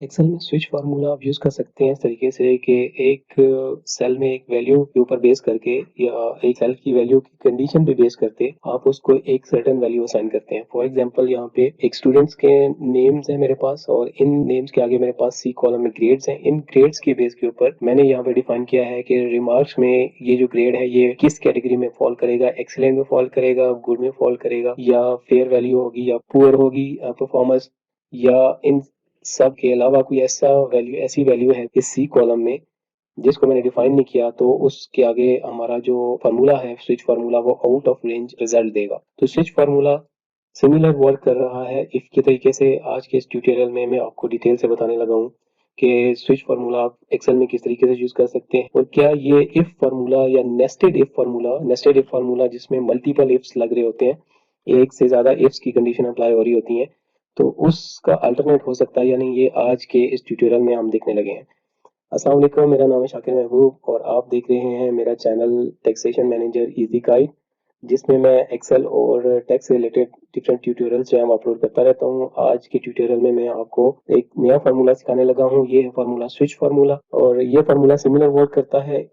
Excel में switch formula आप use कर सकते हैं इस तरीके से कि एक सेल में एक वैल्यू के ऊपर बेस करके या एक सेल की वैल्यू की कंडीशन पे बेस करके आप उसको एक सर्टेन वैल्यू असाइन करते हैं। फॉर एग्जांपल यहाँ पे एक स्टूडेंट्स के नेम्स हैं मेरे पास और इन नेम्स के आगे मेरे पास सी कॉलम में ग्रेड्स हैं। इन ग्रेड्स के बेस के ऊपर मैंने यहाँ पे डिफाइन किया है कि रिमार्क्स में ये जो ग्रेड है ये किस कैटेगरी में फॉल करेगा, एक्सीलेंट में फॉल करेगा, गुड में फॉल करेगा या फेयर वैल्यू होगी या पुअर होगी परफॉर्मेंस या इन सब के अलावा कोई ऐसी वैल्यू है इस सी कॉलम में जिसको मैंने डिफाइन नहीं किया, तो उसके आगे हमारा जो फार्मूला है स्विच फार्मूला वो आउट ऑफ रेंज रिजल्ट देगा। तो स्विच फार्मूला सिमिलर वर्क कर रहा है इफ के तरीके से। आज के इस ट्यूटोरियल में मैं आपको डिटेल से बताने लगा हूँ कि स्विच फार्मूला आप एक्सेल में किस तरीके से यूज कर सकते हैं और क्या ये इफ फार्मूला या नेस्टेड इफ फार्मूला जिसमें मल्टीपल इफ्स लग रहे होते हैं, एक से ज्यादा इफ्स की कंडीशन अप्लाई हो रही होती है, तो उसका अल्टरनेट हो सकता है या नहीं, ये आज के इस ट्यूटोरियल में हम देखने लगे हैं। अस्सलाम वालेकुम, मेरा नाम है शाकिर महबूब और आप देख रहे हैं मेरा channel taxation manager easy guide, जिसमें मैं एक्सेल और टैक्स से रिलेटेड डिफरेंट ट्यूटोरियल्स जो है अपलोड करता रहता हूँ। आज के ट्यूटोरियल में मैं आपको एक नया फार्मूला सिखाने लगा हूँ। ये है फार्मूला स्विच फार्मूला और ये फार्मूला सिमिलर वर्क करता है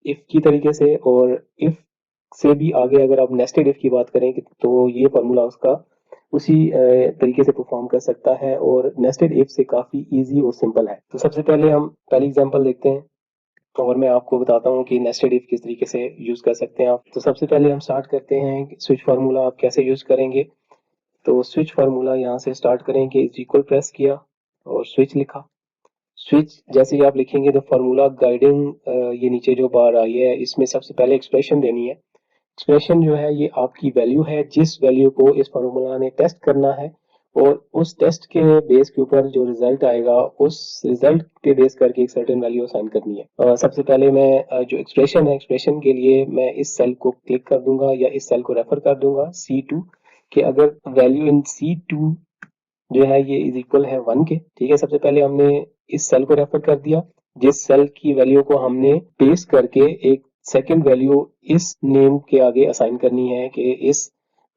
इफ की तरीके से, और इफ से भी आगे अगर आप नेस्टेड इफ की बात करें तो ये फार्मूला उसका उसी तरीके से परफॉर्म कर सकता है और नेस्टेड इफ से काफी इजी और सिंपल है। तो सबसे पहले हम पहली एग्जांपल देखते हैं और मैं आपको बताता हूँ कि नेस्टेड इफ किस तरीके से यूज कर सकते हैं आप। तो सबसे पहले हम स्टार्ट करते हैं कि स्विच फार्मूला आप कैसे यूज करेंगे। तो स्विच फार्मूला यहाँ से स्टार्ट करेंगे, इज इक्वल प्रेस किया और स्विच लिखा। स्विच जैसे ही आप लिखेंगे तो फार्मूला गाइडिंग ये नीचे जो बार आई है इसमें सबसे पहले एक्सप्रेशन देनी है। एक्सप्रेशन जो है ये आपकी वैल्यू है जिस वैल्यू को इस फार्मूला ने टेस्ट करना है, और उस टेस्ट के बेस के ऊपर जो रिजल्ट आएगा उस रिजल्ट पे बेस करके एक सर्टेन वैल्यू असाइन करनी है। सबसे पहले मैं जो एक्सप्रेशन है, एक्सप्रेशन के लिए मैं इस सेल को क्लिक कर दूंगा या इस सेल को रेफर कर दूंगा C2 कि अगर वैल्यू इन C2 जो है ये इज इक्वल है 1 के। ठीक है, सबसे पहले हमने इस सेल को रेफर कर दिया जिस सेल की वैल्यू को हमने पेस्ट करके एक सेकंड वैल्यू इस नेम के आगे असाइन करनी है कि इस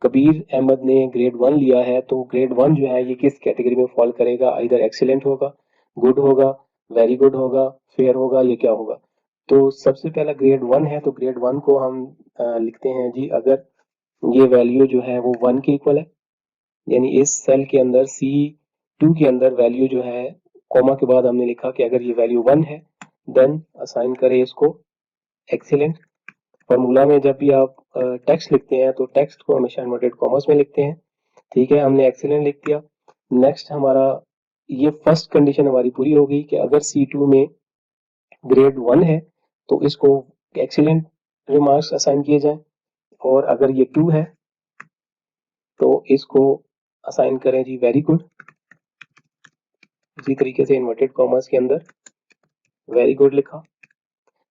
कबीर अहमद ने ग्रेड 1 लिया है, तो ग्रेड 1 जो है ये किस कैटेगरी में फॉल करेगा, इधर एक्सीलेंट होगा, गुड होगा, वेरी गुड होगा, फेयर होगा, ये क्या होगा। तो सबसे पहला ग्रेड 1 है तो ग्रेड 1 को हम लिखते हैं जी, अगर ये वैल्यू जो है वो 1 के इक्वल है, यानी इस सेल के अंदर C2 के अंदर वैल्यू जो है कॉमा के बाद हमने लिखा कि अगर ये वैल्यू 1 है देन असाइन करें इसको एक्सीलेंट। फॉर्मूला में जब भी आप टेक्स्ट लिखते हैं तो टेक्स्ट को हमेशा इन्वर्टेड कॉमर्स में लिखते हैं। ठीक है, हमने एक्सीलेंट लिख दिया। नेक्स्ट हमारा ये फर्स्ट कंडीशन हमारी पूरी हो गई कि अगर C2 में ग्रेड 1 है तो इसको एक्सीलेंट रिमार्क्स असाइन किए जाएं, और अगर ये 2 है तो इसको असाइन करें जी वेरी गुड। इसी तरीके से इन्वर्टेड कॉमर्स के अंदर वेरी गुड लिखा।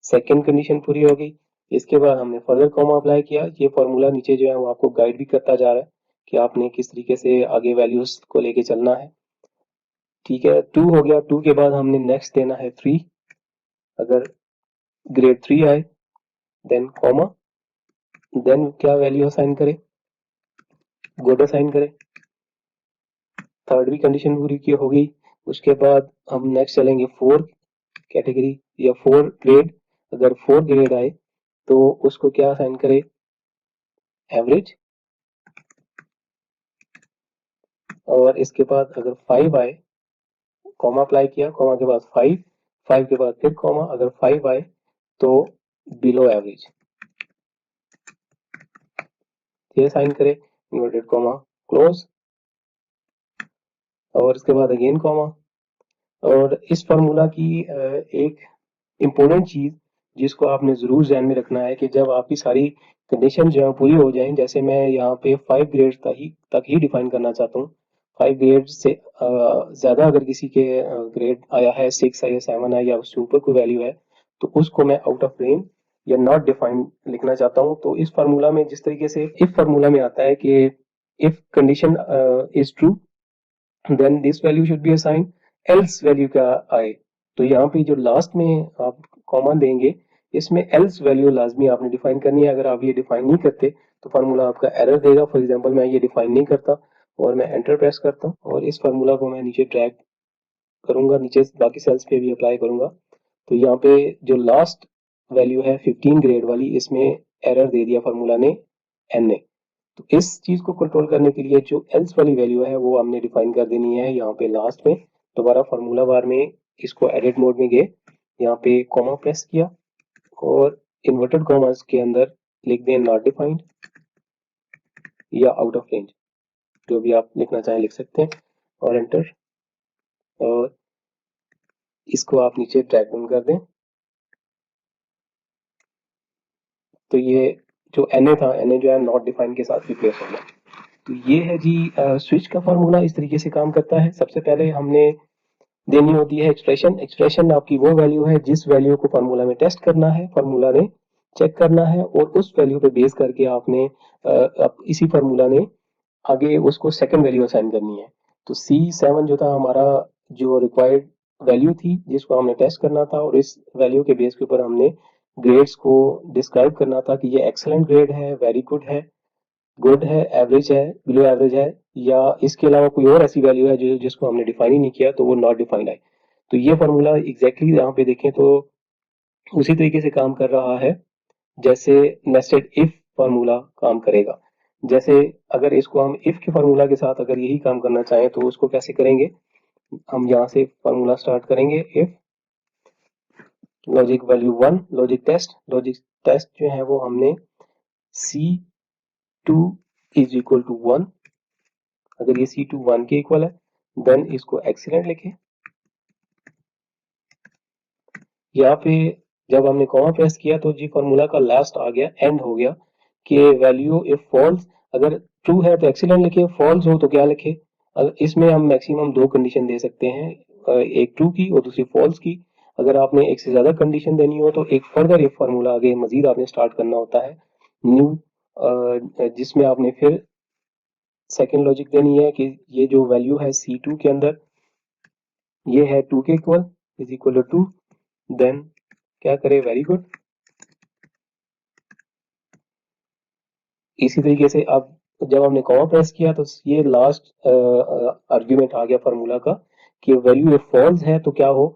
सेकंड कंडीशन पूरी हो गई। इसके बाद हमने फर्दर कॉमा अप्लाई किया। ये फॉर्मूला नीचे जो है वो आपको गाइड भी करता जा रहा है कि आपने किस तरीके से आगे वैल्यूज को लेके चलना है। ठीक है, 2 हो गया। 2 के बाद हमने नेक्स्ट देना है 3। अगर ग्रेड 3 आए देन कॉमा, देन क्या वैल्यू असाइन करें, गुड असाइन करें। थर्ड भी कंडीशन पूरी की हो गई। उसके बाद हम नेक्स्ट चलेंगे 4 कैटेगरी या 4 ग्रेड। अगर 4 ग्रेड आए तो उसको क्या असाइन करें, एवरेज। और इसके बाद अगर 5 आए, कॉमा अप्लाई किया, कॉमा के बाद 5, 5 के बाद फिर कॉमा, अगर 5 आए तो बिलो एवरेज ये साइन करें, इन्वर्टेड कॉमा क्लोज, और इसके बाद अगेन कॉमा। और इस फार्मूला की एक इम्पोर्टेंट चीज जिसको आपने जरूर ध्यान में रखना है कि जब आपकी सारी कंडीशन जो है पूरी हो जाए, जैसे मैं यहाँ पे 5 ग्रेड तक ही डिफाइन करना चाहता हूँ। 5 ग्रेड से ज्यादा अगर किसी के ग्रेड आया है, 6 है या 7 है या उससे ऊपर कोई वैल्यू है, तो उसको मैं आउट ऑफ रेंज या नॉट डिफाइन लिखना चाहता हूँ। तो इस फार्मूला में जिस तरीके से इफ फार्मूला में आता है कि if condition is true then this value should be assign, else value क्या आए, तो यहाँ पे जो लास्ट में आप कॉमा देंगे इसमें एल्स वैल्यू लाजमी आपने डिफाइन करनी है। अगर आप ये डिफाइन नहीं करते तो फार्मूला आपका एरर देगा। फॉर एग्जांपल मैं ये डिफाइन नहीं करता और मैं एंटर प्रेस करता हूँ और इस फार्मूला को मैं नीचे ड्रैग करूंगा, नीचे बाकी सेल्स पे भी अप्लाई करूंगा, तो यहाँ पे जो लास्ट वैल्यू है 15 ग्रेड वाली, इसमें एरर दे दिया फार्मूला ने एन ने। तो इस चीज को कंट्रोल करने के लिए जो एल्स वाली वैल्यू है वो हमने डिफाइन कर देनी है यहाँ पे लास्ट में। दोबारा फार्मूला बार में इसको एडिट मोड में गए, यहाँ पे कॉमा प्रेस किया और इन्वर्टेड कॉमास के अंदर लिख दें नॉट डिफाइंड या आउट ऑफ रेंज, जो भी आप लिखना चाहें लिख सकते हैं, और एंटर। और इसको आप नीचे ड्रैग डाउन कर दें, तो ये जो एन ए था, एन ए जो है नॉट डिफाइन के साथ रिप्लेस हो गया। तो ये है जी स्विच का फार्मूला, इस तरीके से काम करता है। सबसे पहले हमने देनी होती है एक्सप्रेशन। एक्सप्रेशन आपकी वो वैल्यू है जिस वैल्यू को फार्मूला में टेस्ट करना है, फार्मूला ने चेक करना है, और उस वैल्यू पे बेस करके आपने इसी फार्मूला ने आगे उसको सेकंड वैल्यू असाइन करनी है। तो C7 जो था हमारा जो रिक्वायर्ड वैल्यू थी जिसको हमने टेस्ट करना था, और इस वैल्यू के बेस के ऊपर हमने ग्रेड्स को डिस्क्राइब करना था कि ये एक्सलेंट ग्रेड है, वेरी गुड है, एवरेज है, बिलो एवरेज है, या इसके अलावा कोई और ऐसी वैल्यू है जो जिसको हमने डिफाइन ही नहीं किया, तो वो नॉट डिफाइंड है। तो ये फॉर्मूला एग्जैक्टली यहाँ पे देखें तो उसी तरीके से काम कर रहा है जैसे नेस्टेड इफ फार्मूला काम करेगा। जैसे अगर इसको हम इफ के फार्मूला के साथ अगर यही काम करना चाहें तो उसको कैसे करेंगे, हम यहाँ से फार्मूला स्टार्ट करेंगे। If logic value 1, logic test जो है वो हमने C2 इज इक्वल टू 1, अगर ये C2 1 के इक्वल है देन इसको एक्सीलेंट लिखे। यहाँ पे जब हमने कॉमा प्रेस किया तो जी फार्मूला का लास्ट आ गया, एंड हो गया कि वैल्यू इफ फॉल्स, अगर ट्रू है तो एक्सीलेंट लिखे, फॉल्स हो तो क्या लिखे। इसमें हम मैक्सिमम 2 कंडीशन दे सकते हैं, एक ट्रू की और दूसरी फॉल्स की। अगर आपने एक से ज्यादा कंडीशन देनी हो तो एक फर्दर इफ फार्मूला आगे मजीद आपने स्टार्ट करना होता है न्यू, जिसमें आपने फिर सेकेंड लॉजिक देनी है कि ये जो वैल्यू है C2 के अंदर ये है 2 के equal, is equal to 2, then क्या करे, वेरी गुड। इसी तरीके से अब जब हमने कॉमा प्रेस किया तो ये लास्ट आर्ग्यूमेंट आ गया फार्मूला का कि वैल्यू इफ फॉल्स है तो क्या हो।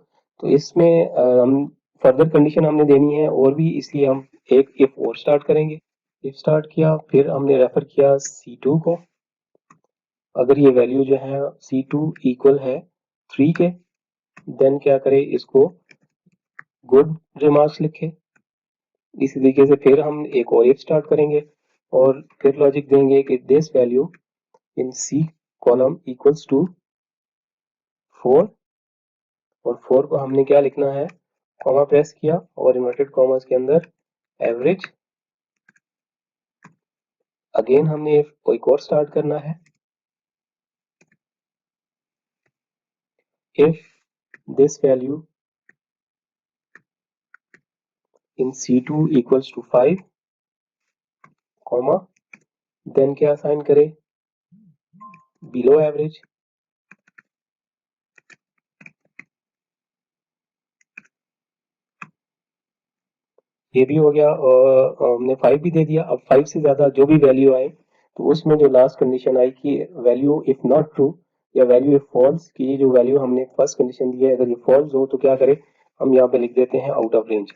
तो इसमें हम फर्दर कंडीशन हमने देनी है और भी, इसलिए हम एक इफ और स्टार्ट करेंगे। इफ स्टार्ट किया, फिर हमने रेफर किया C2 को, अगर ये वैल्यू जो है C2 इक्वल है 3 के, देन क्या करे, इसको गुड रिमार्क्स लिखे। इसी तरीके से फिर हम एक और इफ स्टार्ट करेंगे और फिर लॉजिक देंगे कि this value in C column equals to 4, और 4 को हमने क्या लिखना है, कॉमा प्रेस किया और इन्वर्टेड कॉमास के अंदर एवरेज। अगेन हमने एक और स्टार्ट करना है, if this value in C2 equals to 5, comma, then क्या असाइन करे, बिलो एवरेज। ये भी हो गया और हमने 5 भी दे दिया। अब 5 से ज्यादा जो भी वैल्यू आए तो उसमें जो लास्ट कंडीशन आई कि वैल्यू इफ नॉट ट्रू या वैल्यू इफ फॉल्स, की ये जो वैल्यू हमने फर्स्ट कंडीशन दी है अगर ये फॉल्स हो तो क्या करे, हम यहाँ पे लिख देते हैं आउट ऑफ रेंज।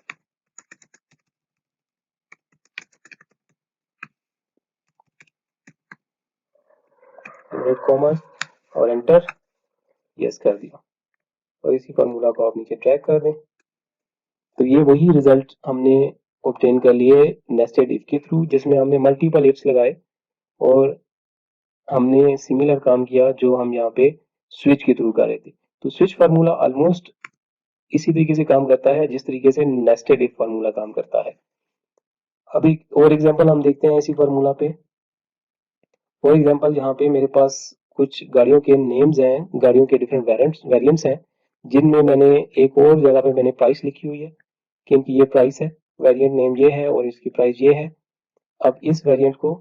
कॉमर्स और एंटर, यस कर दिया, और इसी फार्मूला को आप नीचे ट्रैक कर दें। तो ये वही रिजल्ट हमने ऑब्टेन कर लिए नेस्टेड इफ के थ्रू, जिसमें हमने मल्टीपल इफ्स लगाए और हमने सिमिलर काम किया जो हम यहाँ पे स्विच के थ्रू कर रहे थे। तो स्विच फार्मूला ऑलमोस्ट इसी तरीके से काम करता है जिस तरीके से नेस्टेड इफ फार्मूला काम करता है। अभी और एग्जांपल हम देखते हैं इसी फार्मूला पे। फॉर एग्जांपल यहाँ पे मेरे पास कुछ गाड़ियों के नेम्स हैं, गाड़ियों के डिफरेंट वेरिएंट्स हैं, जिनमें मैंने एक और जगह पे मैंने प्राइस लिखी हुई है कि इनकी ये प्राइस है, वेरिएंट नेम ये है और इसकी प्राइस ये है। अब इस वेरिएंट को,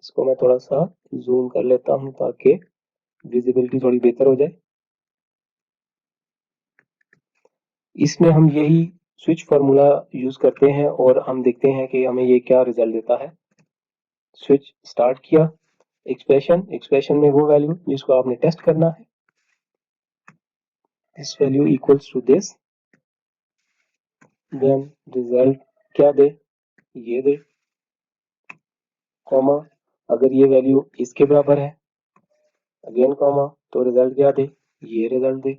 इसको मैं थोड़ा सा जूम कर लेता हूँ ताकि विजिबिलिटी थोड़ी बेहतर हो जाए। इसमें हम यही स्विच फार्मूला यूज करते हैं और हम देखते हैं कि हमें ये क्या रिजल्ट देता है। स्विच स्टार्ट किया, एक्सप्रेशन में वो वैल्यू जिसको आपने टेस्ट करना है, this value equals to this, then result क्या दे, ये दे, कॉमा अगर ये वैल्यू इसके बराबर है, अगेन कॉमा, तो रिजल्ट क्या दे, ये रिजल्ट दे।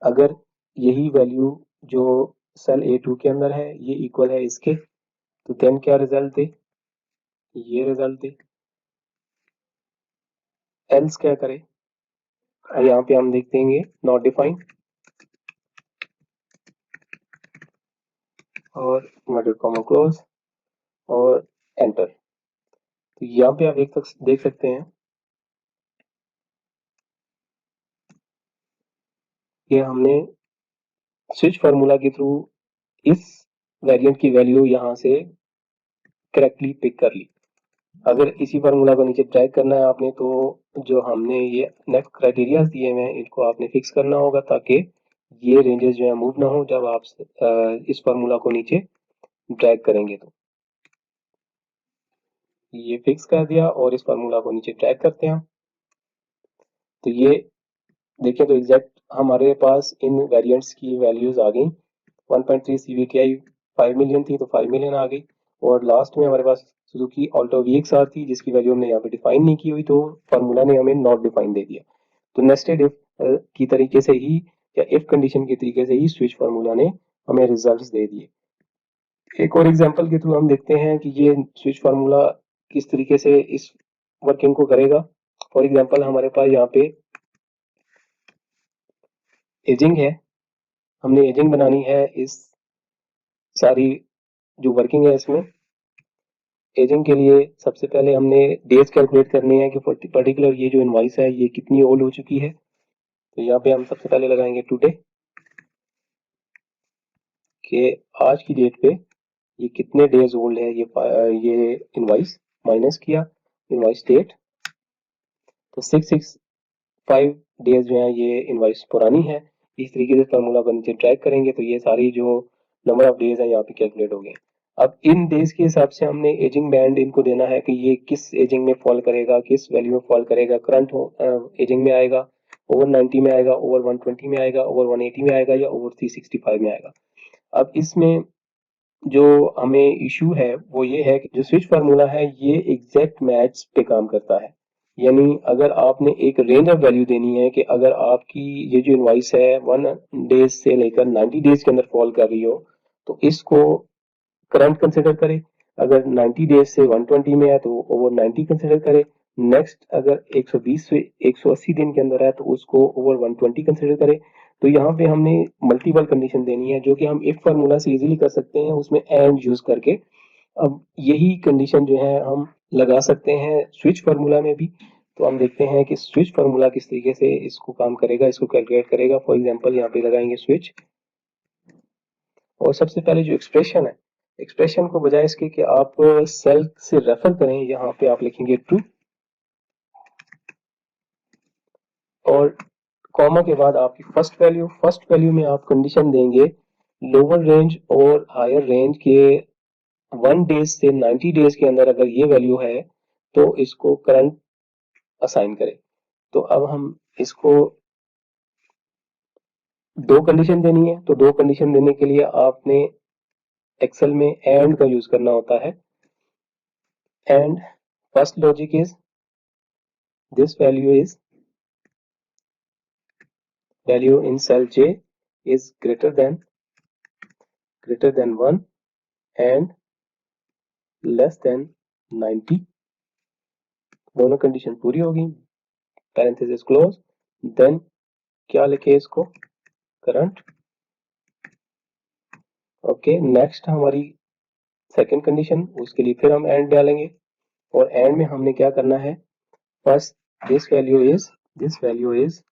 अगर यही वैल्यू जो सेल A2 के अंदर है ये इक्वल है इसके, तो देन क्या रिजल्ट दे, ये रिजल्ट दे। एल्स क्या करे, यहाँ पे हम देख देंगे नॉट डिफाइंड और इनवर्टेड कॉमा क्लोज और एंटर। तो यहाँ पे आप देख सकते हैं कि हमने स्विच फार्मूला के थ्रू इस वेरिएंट की वैल्यू यहाँ से करेक्टली पिक कर ली। अगर इसी फार्मूला को नीचे ड्रैग करना है आपने, तो जो हमने ये नेक्स्ट क्राइटेरिया दिए हुए हैं इनको आपने फिक्स करना होगा, ताकि ये रेंजेस जो है मूव ना हो जब आप इस फार्मूला को नीचे ड्रैग करेंगे। तो ये फिक्स कर दिया और इस फार्मूला को नीचे ड्रैग करते हैं, तो ये देखिए तो एग्जैक्ट हमारे पास इन वेरिएंट्स की वैल्यूज आ गई। 1.3 CVTi 5 मिलियन थी तो 5 मिलियन आ गई, और लास्ट में हमारे पास सुजुकी ऑल्टो VXR थी जिसकी वैल्यू हमने यहाँ पे डिफाइन नहीं की हुई, तो फार्मूला ने हमें नॉट डिफाइन दे दिया। तो नेस्टेड इफ की तरीके से ही या इफ कंडीशन के तरीके से ही स्विच फार्मूला ने हमें रिजल्ट्स दे दिए। एक और एग्जांपल के थ्रू हम देखते हैं कि ये स्विच फार्मूला किस तरीके से इस वर्किंग को करेगा। फॉर एग्जांपल हमारे पास यहाँ पे एजिंग है, हमने एजिंग बनानी है इस सारी जो वर्किंग है इसमें। एजिंग के लिए सबसे पहले हमने डेज कैलकुलेट करनी है कि पर्टिकुलर ये जो इनवॉइस है ये कितनी ओल्ड हो चुकी है। तो यहाँ पे हम सबसे पहले लगाएंगे टुडे, कि आज की डेट पे ये कितने डेज ओल्ड है ये इनवॉइस, माइनस किया इनवॉइस डेट, तो 665 डेज जो है ये इनवॉइस पुरानी है। इस तरीके से फार्मूला को नीचे ट्रैक करेंगे तो ये सारी जो नंबर ऑफ डेज है यहाँ पे कैलकुलेट हो गए। अब इन डेज के हिसाब से हमने एजिंग बैंड इनको देना है कि ये किस एजिंग में फॉल करेगा, किस वैल्यू में फॉल करेगा, करंट एजिंग में आएगा, ओवर 90 में आएगा, ओवर 120 में आएगा, ओवर 180 में आएगा, या ओवर 365 में आएगा। अब इसमें जो हमें इशू है वो ये है कि जो स्विच फार्मूला है ये एग्जैक्ट मैच पे काम करता है। यानी अगर आपने एक रेंज ऑफ वैल्यू देनी है कि अगर आपकी ये जो इनवॉइस है 1 डेज से लेकर 90 डेज के अंदर फॉल कर रही हो, तो इसको करंट कंसिडर करें। अगर 90 डेज से 120 में है तो ओवर 90 कंसिडर करें। नेक्स्ट अगर 120 से 180 दिन के अंदर है तो उसको ओवर 120 कंसिडर करें। तो यहाँ पे हमने मल्टीपल कंडीशन देनी है जो कि हम इफ फार्मूला से इजीली कर सकते हैं, उसमें एंड यूज करके। अब यही कंडीशन जो है हम लगा सकते हैं स्विच फार्मूला में भी। तो हम देखते हैं कि स्विच फार्मूला किस तरीके से इसको काम करेगा, इसको कैलकुलेट करेगा। फॉर एग्जांपल यहाँ पे लगाएंगे स्विच, और सबसे पहले जो एक्सप्रेशन है, एक्सप्रेशन को बजाय इसके कि आप सेल से रेफर करें, यहाँ पे आप लिखेंगे ट्रू, और कॉमा के बाद आपकी फर्स्ट वैल्यू में आप कंडीशन देंगे लोअर रेंज और हायर रेंज के 1 डेज से 90 डेज के अंदर अगर ये वैल्यू है तो इसको करंट असाइन करें। तो अब हम इसको दो कंडीशन देनी है, तो दो कंडीशन देने के लिए आपने एक्सेल में एंड का यूज करना होता है। And first logic is this value in cell J is greater than 1 and less than 90। दोनों कंडीशन पूरी होगी, पैरेंथेसिस क्लोज, देन क्या लिखे इसको, करंट। ओके, नेक्स्ट हमारी सेकंड कंडीशन, उसके लिए फिर हम एंड डालेंगे, और एंड में हमने क्या करना है, first this value is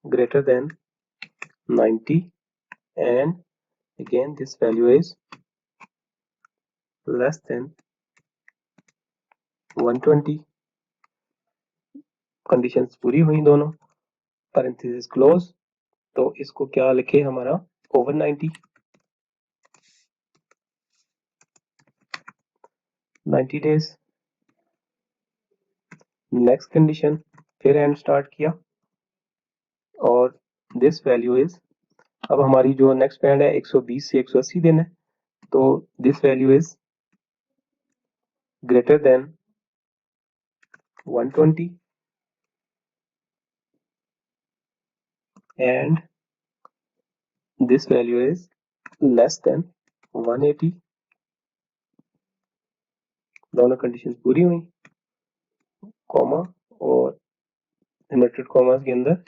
greater than 90 and again this value is less than 120। Conditions पूरी हुई दोनों, पैरेंथेसिस क्लोज, तो इसको क्या लिखे हमारा, ओवर 90 डेज। नेक्स्ट कंडीशन, फिर एंड स्टार्ट किया, और दिस वैल्यू इज, अब हमारी जो नेक्स्ट बैंड है 120 से 180 दिन है, तो this value is greater then 120 and this value is less than 180। दोनों कंडीशन पूरी हुई, कॉमा और इन्वर्टेड कॉमास के अंदर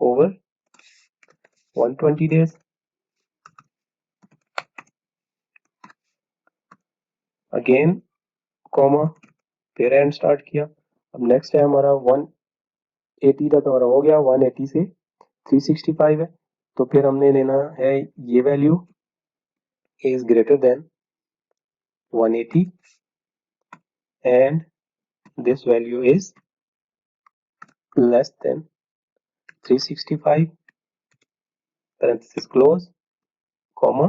ओवर 120 डेज। अगेन कॉमा, फिर एंड स्टार्ट किया। अब नेक्स्ट है हमारा 180 का, तो हमारा हो गया 180 से 365 है, तो फिर हमने लेना है ये value is greater then 180 and this value is less than 365 parenthesis close comma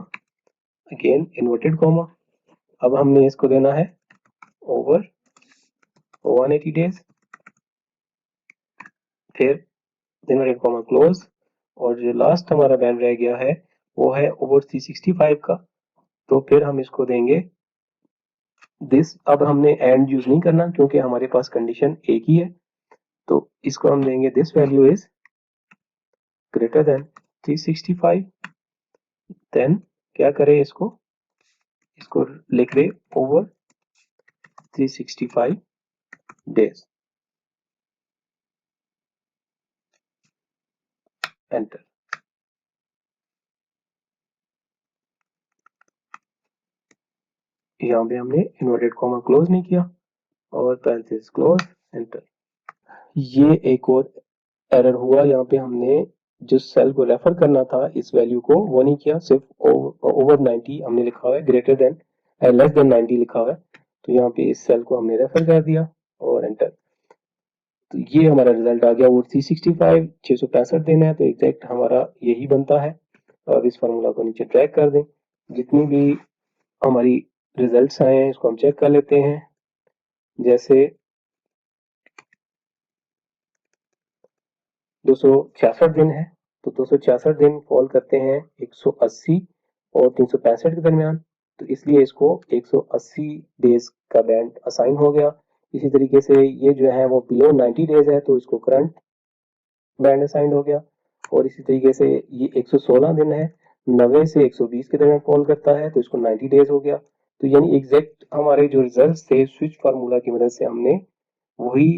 again inverted comma। अब हमने इसको देना है over 180 days, फिर inverted comma close, और जो लास्ट हमारा बैंड रह गया है वो है over 365 का, तो फिर हम इसको देंगे दिस। अब हमने एंड यूज नहीं करना क्योंकि हमारे पास कंडीशन एक ही है, तो इसको हम देंगे this value is greater than 365। Then क्या करें, इसको लिख दे ओवर 365 days, एंटर। यहाँ पे हमने इन्वर्टेड कॉमा क्लोज नहीं किया और पैरेंथेसिस क्लोज, एंटर। ये एक और एरर हुआ, यहाँ पे हमने जो सेल को रेफर करना था इस वैल्यू को वो नहीं किया, सिर्फ ओवर 90 हमने लिखा हुआ है, ग्रेटर देन लेस देन 90 लिखा हुआ है, तो यहाँ पे इस सेल को हमने रेफर कर दिया और एंटर। तो ये हमारा रिजल्ट आ गया वो 365, 665 दिन है, तो एग्जैक्ट हमारा यही बनता है। अब इस फार्मूला को नीचे ट्रैक कर दें, जितनी भी हमारी रिजल्ट्स आए हैं इसको हम चेक कर लेते हैं। जैसे 266 दिन है, तो 266 दिन फॉल करते हैं 180 और 365 के दरमियान, तो इसलिए इसको 180 डेज का बैंड असाइन हो गया। इसी तरीके से ये जो है वो बिलो 90 डेज है, तो इसको करंट बैंड असाइन हो गया। और इसी तरीके से ये 116 दिन है, 90 से 120 के दरमियान फॉल करता है, तो इसको 90 डेज हो गया। तो यानी एग्जैक्ट हमारे जो रिजल्ट थे स्विच फार्मूला की मदद से हमने वही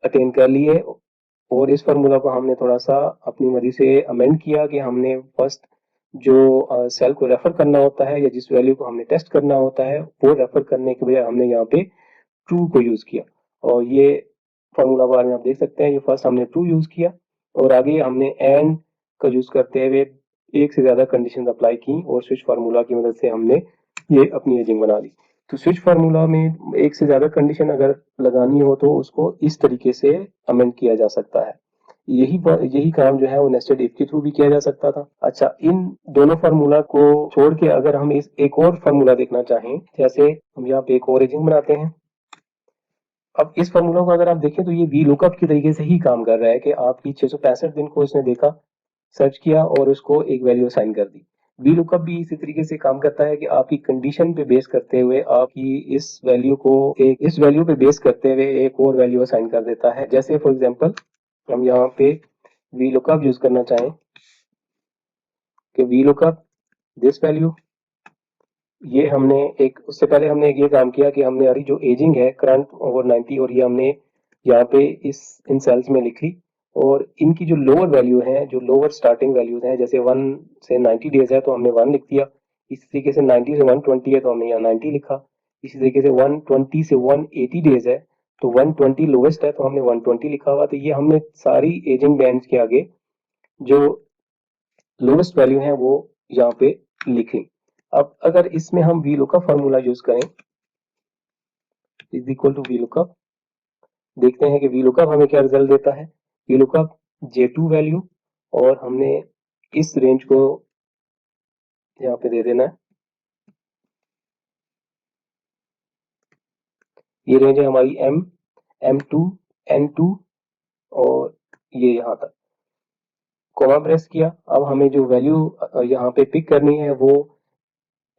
अटेन कर लिए। और इस फार्मूला को हमने थोड़ा सा अपनी मर्जी से अमेंड किया कि हमने फर्स्ट जो सेल को रेफर करना होता है या जिस वैल्यू को हमने टेस्ट करना होता है वो रेफर करने के बजाय हमने यहाँ पे ट्रू को यूज किया। और ये फार्मूला बार में आप देख सकते हैं, ये फर्स्ट हमने ट्रू यूज किया और आगे हमने एंड का यूज करते हुए एक से ज्यादा कंडीशन अप्लाई की और स्विच फार्मूला की मदद से हमने ये अपनी एजिंग बना ली। तो स्विच फार्मूला में एक से ज्यादा कंडीशन अगर लगानी हो तो उसको इस तरीके से अमेंड किया जा सकता है। यही यही काम जो है वो नेस्टेड इफ के थ्रू भी किया जा सकता था। अच्छा, इन दोनों फार्मूला को छोड़ के अगर हम इस एक और फार्मूला देखना चाहें, जैसे हम यहाँ पे एक और एजिंग बनाते हैं। अब इस फार्मूला को अगर आप देखें तो ये वी लुकअप के तरीके से ही काम कर रहा है कि आपकी 665 दिन को इसने देखा, सर्च किया और उसको एक वैल्यू असाइन कर दी। वी लुकअप भी इसी तरीके से काम करता है कि आपकी कंडीशन पे बेस करते हुए आपकी इस वैल्यू पे बेस करते हुए एक और वैल्यू असाइन कर देता है। जैसे फॉर एग्जांपल हम यहाँ पे वी लुकअप यूज करना चाहें कि वी लुकअप दिस वैल्यू, ये हमने एक उससे पहले हमने ये काम किया कि हमने हमारी जो एजिंग है करंट ओवर 90 और ये हमने यहाँ पे इस इन सेल्स में लिख ली और इनकी जो लोअर वैल्यू है, जो लोअर स्टार्टिंग वैल्यूज हैं, जैसे 1 से 90 डेज है तो हमने 1 लिख दिया। इसी तरीके से 90 से 120 है तो हमने यहाँ 90 लिखा। इसी तरीके से 120 से 180 डेज है तो 120 लोवेस्ट है तो हमने 120 लिखा हुआ। तो ये हमने सारी एजिंग बैंड्स के आगे जो लोवेस्ट वैल्यू है वो यहाँ पे लिखी। अब अगर इसमें हम वी लुकअप फॉर्मूला यूज करें, is equal to we lookup, देखते हैं कि वी लुकअप हमें क्या रिजल्ट देता है। वी लुकअप J2 वैल्यू और हमने इस रेंज को यहाँ पे दे देना है। ये रेंज है हमारी M2 N2 और ये यहाँ तक। कॉमा प्रेस किया। अब हमें जो वैल्यू यहाँ पे पिक करनी है वो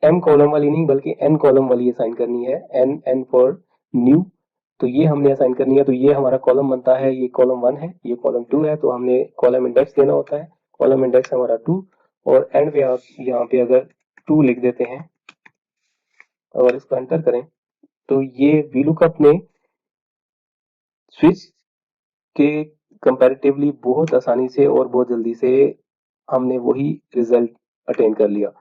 m कॉलम वाली नहीं बल्कि n कॉलम वाली असाइन करनी है, n फॉर न्यू। तो ये हमने असाइन करनी है। तो ये हमारा कॉलम बनता है, ये कॉलम 1 है, ये कॉलम 2 है। तो हमने कॉलम इंडेक्स देना होता है, कॉलम इंडेक्स हमारा 2 और एंड पे आप यहाँ पे अगर 2 लिख देते हैं और इसको एंटर करें तो ये VLOOKUP में स्विच के कंपैरेटिवली बहुत आसानी से और बहुत जल्दी से हमने वही रिजल्ट अटेन कर लिया।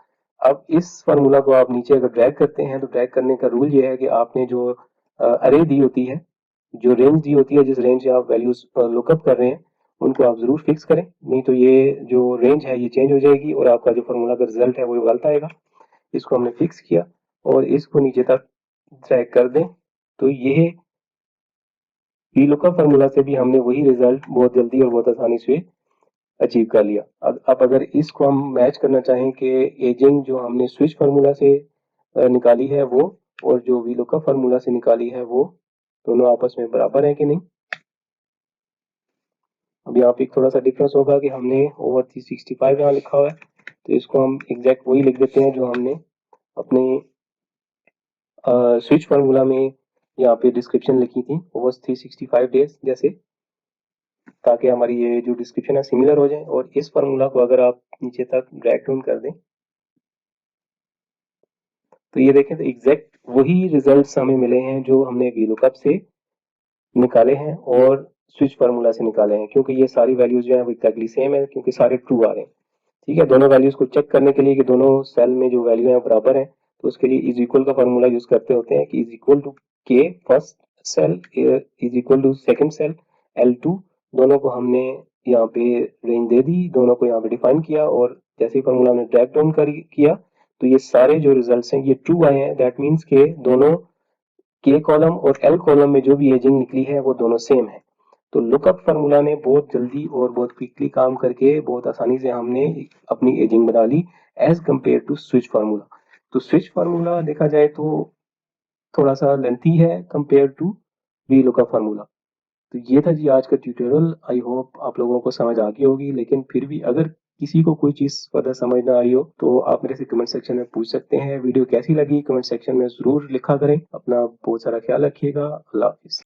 अब इस फार्मूला को आप नीचे अगर ड्रैग करते हैं तो ड्रैग करने का रूल ये है कि आपने जो अरे दी होती है, जो रेंज दी होती है, जिस रेंज से आप वैल्यूज लुकअप कर रहे हैं उनको आप जरूर फिक्स करें, नहीं तो ये जो रेंज है ये चेंज हो जाएगी और आपका जो फार्मूला का रिजल्ट है वो गलत आएगा। इसको हमने फिक्स किया और इसको नीचे तक ड्रैग कर दें तो ये VLOOKUP फार्मूला से भी हमने वही रिजल्ट बहुत जल्दी और बहुत आसानी से अचीव कर लिया। अब अगर इसको हम मैच करना चाहें कि एजिंग जो हमने स्विच फार्मूला से निकाली है वो और जो VLOOKUP फार्मूला से निकाली है वो दोनों आपस में बराबर है कि नहीं। अब यहाँ पे थोड़ा सा डिफरेंस होगा कि हमने ओवर 365 यहाँ लिखा हुआ है, तो इसको हम एग्जैक्ट वही लिख देते हैं जो हमने अपने स्विच फार्मूला में यहाँ पे डिस्क्रिप्शन लिखी थी, ओवर 365 डेज जैसे, ताकि हमारी ये जो डिस्क्रिप्शन है सिमिलर हो जाए। और इस फार्मूला को अगर आप नीचे तक ड्रैग डाउन कर दें तो ये देखें तो एग्जैक्ट वही रिजल्ट्स हमें मिले हैं जो हमने VLOOKUP से निकाले हैं और स्विच फार्मूला से निकाले हैं, क्योंकि ये सारी वैल्यूज जो है वो एग्जैक्टली सेम है, क्योंकि सारे ट्रू आ रहे हैं। ठीक है, दोनों वैल्यूज को चेक करने के लिए कि दोनों सेल में जो वैल्यू है बराबर है, तो उसके लिए इज इक्वल का फार्मूला यूज करते होते हैं कि इज इक्वल टू के first cell is equal to second cell L2। दोनों को हमने यहाँ पे रेंज दे दी, दोनों को यहाँ पे डिफाइन किया और जैसे ही फार्मूला हमने ड्रैग डाउन किया तो ये सारे जो रिजल्ट्स हैं ये ट्रू आए हैं। दैट मीन्स के दोनों के कॉलम और एल कॉलम में जो भी एजिंग निकली है वो दोनों सेम है। तो लुकअप फार्मूला ने बहुत जल्दी और बहुत क्विकली काम करके बहुत आसानी से हमने अपनी एजिंग बना ली as compared to switch formula. तो स्विच फार्मूला देखा जाए तो थोड़ा सा लेंथी है compared to V lookup formula. तो ये था जी आज का ट्यूटोरियल। आई होप आप लोगों को समझ आ गई होगी, लेकिन फिर भी अगर किसी को कोई चीज फर्दर समझ ना आई हो तो आप मेरे से कमेंट सेक्शन में पूछ सकते हैं। वीडियो कैसी लगी कमेंट सेक्शन में जरूर लिखा करें। अपना बहुत सारा ख्याल रखिएगा। अल्लाह हाफिज।